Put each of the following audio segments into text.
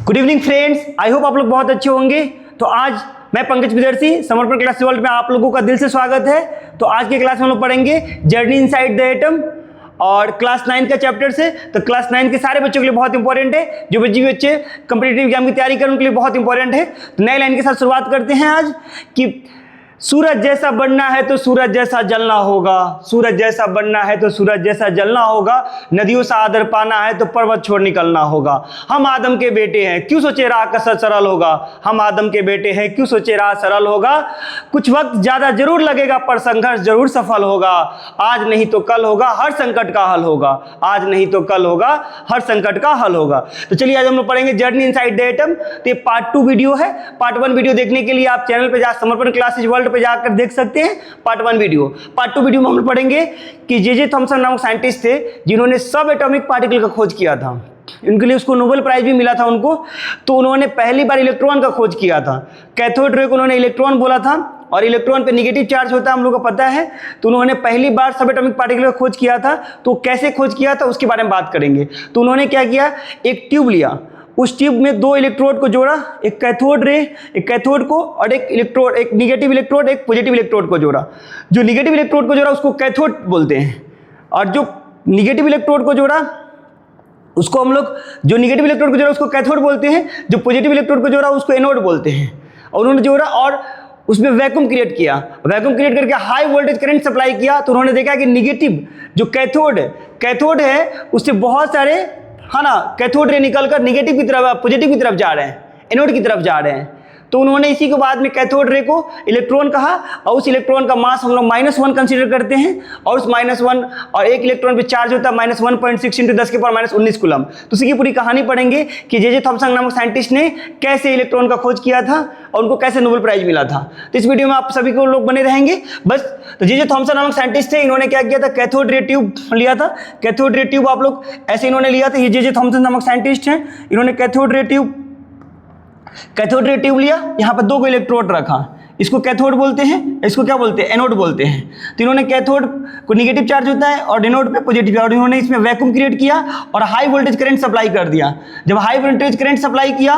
Good evening friends, I hope आप लोग बहुत अच्छे होंगे। तो आज मैं पंकज विदर्शी समर्पण क्लास वर्ल्ड में आप लोगों का दिल से स्वागत है। तो आज के क्लास में हम लोग पढ़ेंगे जर्नी इनसाइड द एटम और क्लास 9 का चैप्टर से। तो क्लास 9 के सारे बच्चों के लिए बहुत इंपॉर्टेंट है, जो बच्चे कॉम्पिटिटिव एग्जाम की तैयारी करें उनके लिए बहुत इंपॉर्टेंट है। तो नए लाइन के साथ शुरुआत करते हैं आज कि सूरज जैसा बनना है तो सूरज जैसा जलना होगा, सूरज जैसा बनना है तो सूरज जैसा जलना होगा, नदियों से आदर पाना है तो पर्वत छोड़ निकलना होगा। हम आदम के बेटे हैं क्यों सोचे राह का सरल होगा, हम आदम के बेटे हैं क्यों सोचे राह सरल होगा। कुछ वक्त ज्यादा जरूर लगेगा पर संघर्ष जरूर सफल होगा, आज नहीं तो कल होगा हर संकट का हल होगा, आज नहीं तो कल होगा हर संकट का हल होगा। तो चलिए आज हम लोग पढ़ेंगे जर्नी इनसाइड द एटम। तो ये पार्ट 2 वीडियो है। पार्ट 1 वीडियो देखने के लिए आप चैनल पे जा समर्पण क्लासेज वर्ल्ड पे जाकर देख सकते हैं पार्ट 1 वीडियो। पार्ट 2 वीडियो में हम लोग पढ़ेंगे कि जे थॉमसन नामक साइंटिस्ट थे जिन्होंने सब एटॉमिक पार्टिकल का खोज किया था। इनके लिए उसको नोबेल प्राइज भी मिला था उनको। तो उन्होंने पहली बार इलेक्ट्रॉन का खोज किया था। कैथोड रे को उन्होंने इलेक्ट्रॉन बोला था और इलेक्ट्रॉन पे निगेटिव चार्ज होता है, हम लोग को पता है। तो उन्होंने पहली बार सब एटॉमिक पार्टिकल का खोज किया था। तो कैसे खोज किया था उसके बारे में बात करेंगे। तो उन्होंने क्या किया, एक ट्यूब लिया, उस ट्यूब में 2 इलेक्ट्रोड को जोड़ा, एक कैथोड रे, एक कैथोड को, और एक इलेक्ट्रोड, एक निगेटिव इलेक्ट्रोड, एक पॉजिटिव इलेक्ट्रोड को जोड़ा। जो निगेटिव इलेक्ट्रोड को जोड़ा उसको कैथोड बोलते हैं, और जो निगेटिव इलेक्ट्रोड को जोड़ा उसको हम लोग, जो निगेटिव इलेक्ट्रोड को जोड़ा उसको कैथोड बोलते हैं, जो पॉजिटिव इलेक्ट्रोड को जोड़ा उसको एनोड बोलते हैं। और उन्होंने जोड़ा और उसमें वैक्यूम क्रिएट किया, वैक्यूम क्रिएट करके हाई वोल्टेज करंट सप्लाई किया। तो उन्होंने देखा कि निगेटिव जो कैथोड है उससे बहुत सारे, है ना, कैथोड रे निकलकर निगेटिव की तरफ, पॉजिटिव की तरफ जा रहे हैं, एनोड की तरफ जा रहे हैं। तो उन्होंने इसी के बाद में कैथोड रे को इलेक्ट्रॉन कहा, और उस इलेक्ट्रॉन का मास हम लोग -1 कंसीडर करते हैं, और उस -1 और एक इलेक्ट्रॉन पे चार्ज होता है -1.6 × 10⁻19 कूलम। तो उसी की पूरी कहानी पढ़ेंगे कि जे थॉमसन नामक साइंटिस्ट ने कैसे इलेक्ट्रॉन का खोज किया था और उनको कैसे नोबेल प्राइज मिला था। तो इस वीडियो में आप सभी को लोग बने रहेंगे बस। तो जे थॉमसन नामक साइंटिस्ट थे, इन्होंने क्या किया था, कैथोड रे ट्यूब लिया था। कैथोड रे ट्यूब आप लोग ऐसे इन्होंने लिया था। ये जे थॉमसन नामक साइंटिस्ट हैं, इन्होंने कैथोड रे ट्यूब लिया, यहाँ पर 2 इलेक्ट्रोड रखा, इसको कैथोड बोलते हैं, इसको क्या बोलते हैं, एनोड बोलते हैं। तो इन्होंने कैथोड को निगेटिव चार्ज होता है और एनोड पे पॉजिटिव, और इन्होंने इसमें वैक्यूम क्रिएट किया और हाई वोल्टेज करंट सप्लाई कर दिया। जब हाई वोल्टेज करंट सप्लाई किया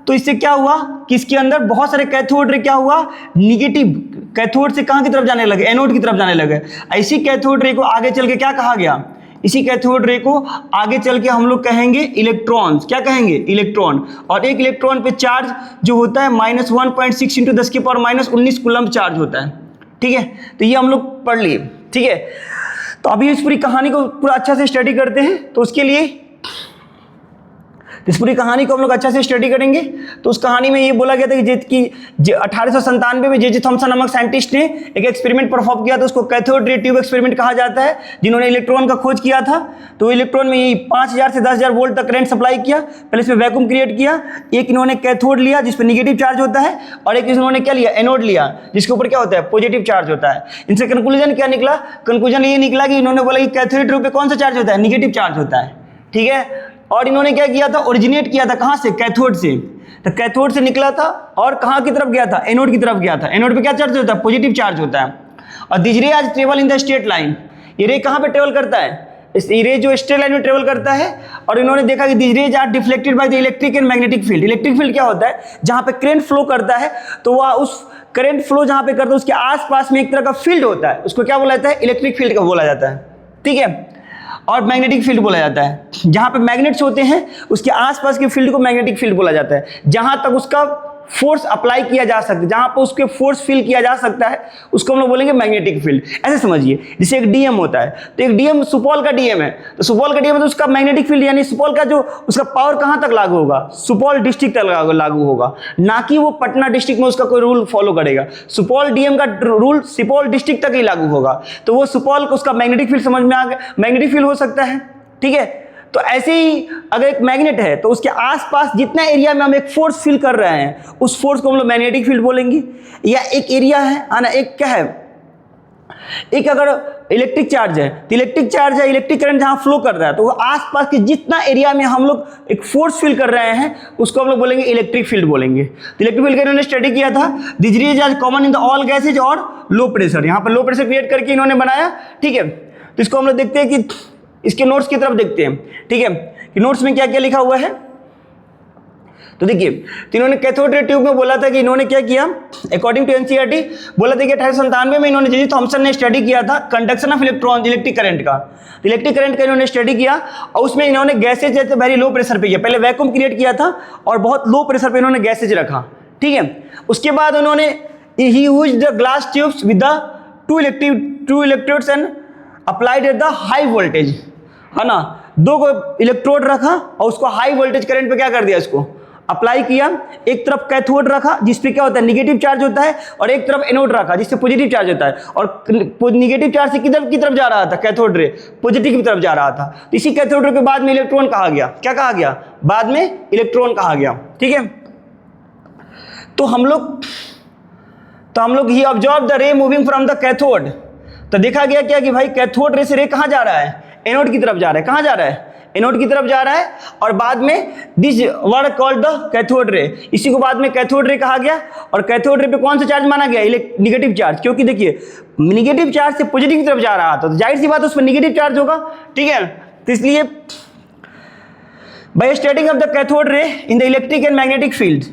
तो इससे क्या हुआ कि इसके अंदर बहुत सारे कैथोड रे क्या हुआ, निगेटिव कैथोड से कहाँ की तरफ जाने लगे, एनोड की तरफ जाने लगे। ऐसी कैथोड रे को आगे चल के क्या कहा गया, इसी कैथोड रे को आगे चल के हम लोग कहेंगे इलेक्ट्रॉन्स। क्या कहेंगे, इलेक्ट्रॉन। और एक इलेक्ट्रॉन पे चार्ज जो होता है -1.6 × 10⁻19 कूलम चार्ज होता है। ठीक है, तो ये हम लोग पढ़ लिए। ठीक है, तो अभी इस पूरी कहानी को पूरा अच्छा से स्टडी करते हैं। तो उसके लिए इस पूरी कहानी को हम लोग अच्छा से स्टडी करेंगे। तो उस कहानी में ये बोला गया था कि 1897 में जे थॉमसन नामक साइंटिस्ट ने एक एक्सपेरिमेंट परफॉर्म किया था, उसको कैथोड रे ट्यूब एक्सपेरिमेंट कहा जाता है, जिन्होंने इलेक्ट्रॉन का खोज किया था। तो इलेक्ट्रॉन में यही 5000 से 10000 वोल्ट तक करंट सप्लाई किया। पहले इसमें वैक्यूम क्रिएट किया, एक इन्होंने कैथोड लिया जिस पर निगेटिव चार्ज होता है, और एक इन्होंने क्या लिया, एनोड लिया जिसके ऊपर क्या होता है, पॉजिटिव चार्ज होता है। इनसे कंक्लूजन क्या निकला, कंक्लूजन ये निकला कि इन्होंने बोला कि कैथोड रे पे कौन सा चार्ज होता है, निगेटिव चार्ज होता है। ठीक है, और इन्होंने क्या किया था, ओरिजिनेट किया था कहाँ से, कैथोड से। तो कैथोड से निकला था और कहाँ की तरफ गया था, एनोड की तरफ गया था। एनोड पे क्या चार्ज होता है, पॉजिटिव चार्ज होता है। और दिस रे आज travel in the straight line, ये रे कहाँ पे ट्रेवल करता है, इस रे जो स्ट्रेट लाइन में ट्रेवल करता है। और इन्होंने देखा कि this rays are deflected by the electric and magnetic field. Electric field क्या होता है, जहाँ पे करंट फ्लो करता है, तो वह उस करंट फ्लो जहाँ पे करता है उसके आसपास में एक तरह का फील्ड होता है, उसको क्या बोला जाता है, इलेक्ट्रिक फील्ड का बोला जाता है। ठीक है, और मैग्नेटिक फील्ड बोला जाता है। जहाँ पे मैग्नेट्स होते हैं उसके आसपास के फील्ड को मैग्नेटिक फील्ड बोला जाता है। जहाँ तक उसका फोर्स अप्लाई किया जा सकता है, जहाँ पर उसके फोर्स फील किया जा सकता है, उसको हम लोग बोलेंगे मैग्नेटिक फील्ड। ऐसे समझिए, जैसे एक डीएम होता है, तो एक डीएम सुपौल का डीएम है, तो सुपौल का डीएम है तो उसका मैग्नेटिक फील्ड यानी सुपौल का जो उसका पावर कहाँ तक लागू होगा, सुपौल डिस्ट्रिक्ट तक लागू होगा, ना कि वो पटना डिस्ट्रिक्ट में उसका कोई रूल फॉलो करेगा। सुपौल डीएम का रूल सुपौल डिस्ट्रिक्ट तक ही लागू होगा। तो वो सुपौल को उसका मैग्नेटिक फील्ड समझ में आ गया, मैग्नेटिक फील्ड हो सकता है। ठीक है, तो ऐसे ही अगर एक मैग्नेट है तो उसके आसपास जितना एरिया में हम एक फोर्स फील कर रहे हैं उस फोर्स को हम लोग मैग्नेटिक फील्ड बोलेंगे। या एक एरिया है ना, एक क्या है, एक अगर इलेक्ट्रिक चार्ज है तो इलेक्ट्रिक चार्ज है, इलेक्ट्रिक करंट जहां फ्लो कर रहा है, तो वो आसपास के जितना एरिया में हम लोग एक फोर्स फील कर रहे हैं उसको हम लोग बोलेंगे इलेक्ट्रिक फील्ड बोलेंगे। तो इलेक्ट्रिक फील्ड का इन्होंने स्टडी किया था। This rays are common in the all gases और लो प्रेशर, यहाँ पर लो प्रेशर क्रिएट करके इन्होंने बनाया। ठीक है, तो इसको हम लोग देखते हैं कि इसके नोट्स की तरफ देखते हैं। ठीक है, कि नोट्स में क्या क्या लिखा हुआ है। तो देखिए, तो इन्होंने कैथोड रे ट्यूब में बोला था कि इन्होंने क्या किया, अकॉर्डिंग टू एनसीईआरटी बोला था कि 1897 में इन्होंने जे थॉमसन ने स्टडी किया था conduction of electron, electric current का, इलेक्ट्रिक करंट का इन्होंने स्टडी किया और उसमें इन्होंने गैसेज जैसे वेरी लो प्रेशर पे किया, पहले वैक्यूम क्रिएट किया था और बहुत लो प्रेशर पे इन्होंने गैसेज रखा, ठीक है। उसके बाद उन्होंने ही used the glass tubes with the two electrodes and applied at the high voltage, है ना, 2 इलेक्ट्रोड रखा और उसको हाई वोल्टेज करंट पे क्या कर दिया, इसको अप्लाई किया। एक तरफ कैथोड रखा जिसपे क्या होता है, निगेटिव चार्ज होता है, और एक तरफ एनोड रखा जिससे पॉजिटिव चार्ज होता है, और निगेटिव चार्ज से किधर की तरफ जा रहा था, कैथोड रे पॉजिटिव की तरफ जा रहा था। तो इसी कैथोड रे के बाद में इलेक्ट्रॉन कहा गया, क्या कहा गया, बाद में इलेक्ट्रॉन कहा गया, ठीक है। तो हम लोग ही observe the ray moving from the cathode, तो देखा गया क्या कि भाई कैथोड रे से रे कहाँ जा रहा है, एनोड की तरफ जा रहा है, कहाँ जा रहा है, एनोड की तरफ जा रहा है, और बाद में this word called the cathode ray, इसी को बाद में कैथोड रे कहा गया। और कैथोड रे पे कौन सा चार्ज माना गया, निगेटिव चार्ज, क्योंकि देखिए निगेटिव चार्ज से पॉजिटिव की तरफ जा रहा था, तो जाहिर सी बात है उस पर निगेटिव चार्ज होगा, ठीक है। तो इसलिए by studying of the cathode ray in the electric and magnetic field,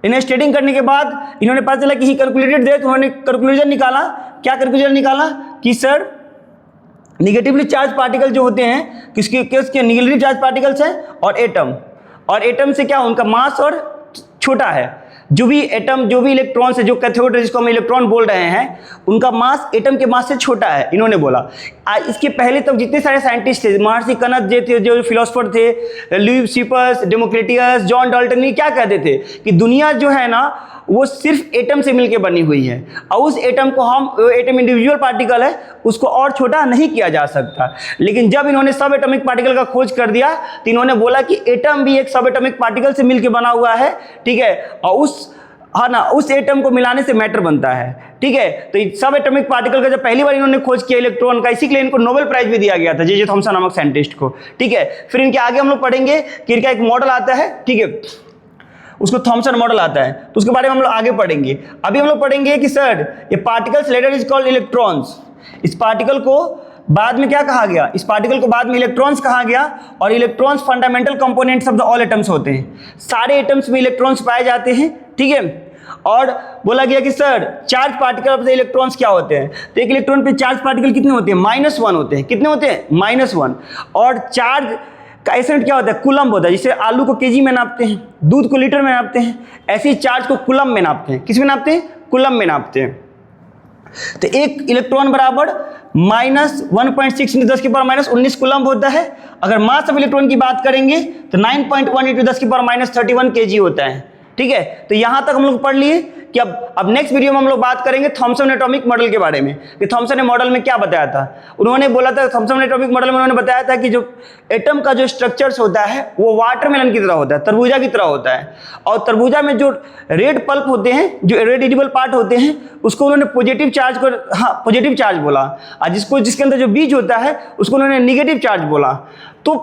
इन्हें स्टडिंग करने के बाद इन्होंने पता चला कि ही कैलकुलेटेड दैट, उन्होंने कंक्लूजन निकाला, क्या कंक्लूजन निकाला कि सर निगेटिवली चार्ज पार्टिकल जो होते हैं किसके निगेटिव चार्ज पार्टिकल्स हैं, और एटम से क्या उनका मास और छोटा है, जो भी इलेक्ट्रॉन से, जो कैथोड जिसको हम इलेक्ट्रॉन बोल रहे हैं, उनका मास एटम के मास से छोटा है, इन्होंने बोला। इसके पहले तक जितने सारे साइंटिस्ट थे, महर्षि कनत जो थे, जो फिलोसफर थे, लुईस स्टीपर्स, डेमोक्रिटस, जॉन डाल्टन, ये क्या कहते थे कि दुनिया जो है ना वो सिर्फ एटम से मिलकर बनी हुई है, और उस एटम को एटम इंडिविजुअल पार्टिकल है, उसको और छोटा नहीं किया जा सकता। लेकिन जब इन्होंने सब एटॉमिक पार्टिकल का खोज कर दिया तो इन्होंने बोला कि एटम भी एक सब एटॉमिक पार्टिकल से मिलकर बना हुआ है, ठीक है, और उस एटम को मिलाने से मैटर बनता है, ठीक है। तो सब एटॉमिक पार्टिकल का जब पहली बार इन्होंने खोज किया इलेक्ट्रॉन का, इसी के लिए इनको नोबेल प्राइज भी दिया गया था, जे थॉमसन नामक साइंटिस्ट को, ठीक है। फिर इनके आगे हम लोग पढ़ेंगे कि इनका एक मॉडल आता है, ठीक है, उसको थॉमसन मॉडल आता है, तो उसके बारे में हम लोग आगे पढ़ेंगे। अभी हम लोग पढ़ेंगे कि सर ये particles later is called electrons, इस पार्टिकल को बाद में क्या कहा गया, इस पार्टिकल को बाद में इलेक्ट्रॉन्स कहा गया। और electrons fundamental components of the all atoms होते हैं, सारे एटम्स में इलेक्ट्रॉन्स पाए जाते हैं, ठीक है। और बोला गया कि sir charge particle of the electrons क्या होते हैं, तो एक इलेक्ट्रॉन पे चार्ज पार्टिकल कितने होते हैं, -1 होते हैं, कितने होते हैं, -1। और चार्ज का एसेंट क्या होता है, कूलम्ब होता है, जिसे आलू को केजी में नापते हैं, दूध को लीटर में नापते हैं, ऐसे ही चार्ज को कूलम्ब में नापते हैं, किस में नापते हैं, कूलम्ब में नापते हैं। तो एक इलेक्ट्रॉन बराबर -1.6 × 10⁻⁻19 कूलम्ब होता है। अगर मास ऑफ इलेक्ट्रॉन की बात करेंगे तो 9.1 × 10⁻31 kg होता है, ठीक है। तो यहां तक हम लोग पढ़ लिए कि अब नेक्स्ट वीडियो में हम लोग बात करेंगे थॉमसन एटॉमिक मॉडल के बारे में, कि थॉमसन ने मॉडल में क्या बताया था। उन्होंने बोला था, थॉमसन एटॉमिक मॉडल में उन्होंने बताया था कि जो एटम का जो स्ट्रक्चर्स होता है वो वाटरमेलन की तरह होता है, तरबूजा की तरह होता है, और तरबूजा में जो रेड पल्प होते हैं, जो रेड एडिबल पार्ट होते हैं, उसको उन्होंने पॉजिटिव चार्ज को पॉजिटिव चार्ज बोला, और जिसके अंदर जो बीज होता है उसको उन्होंने निगेटिव चार्ज बोला। तो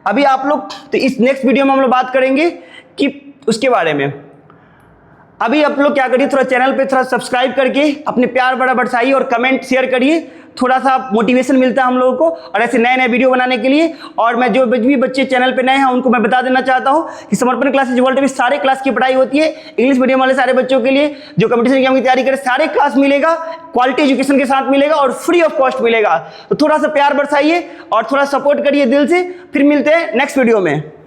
अभी आप लोग, तो इस नेक्स्ट वीडियो में हम लोग बात करेंगे कि उसके बारे में। अभी आप लोग क्या करिए, थोड़ा चैनल पे थोड़ा सब्सक्राइब करके अपने प्यार बड़ा बरसाइए और कमेंट शेयर करिए, थोड़ा सा मोटिवेशन मिलता है हम लोगों को और ऐसे नए नए वीडियो बनाने के लिए। और मैं जो भी बच्चे चैनल पे नए हैं उनको मैं बता देना चाहता हूँ कि समर्पण क्लासेज वर्ल्ड में सारे क्लास की पढ़ाई होती है। इंग्लिश मीडियम वाले सारे बच्चों के लिए जो कंपटीशन एग्जाम की तैयारी करें, सारे क्लास मिलेगा, क्वालिटी एजुकेशन के साथ मिलेगा और फ्री ऑफ कॉस्ट मिलेगा। तो थोड़ा सा प्यार बरसाइए और थोड़ा सपोर्ट करिए दिल से। फिर मिलते हैं नेक्स्ट वीडियो में।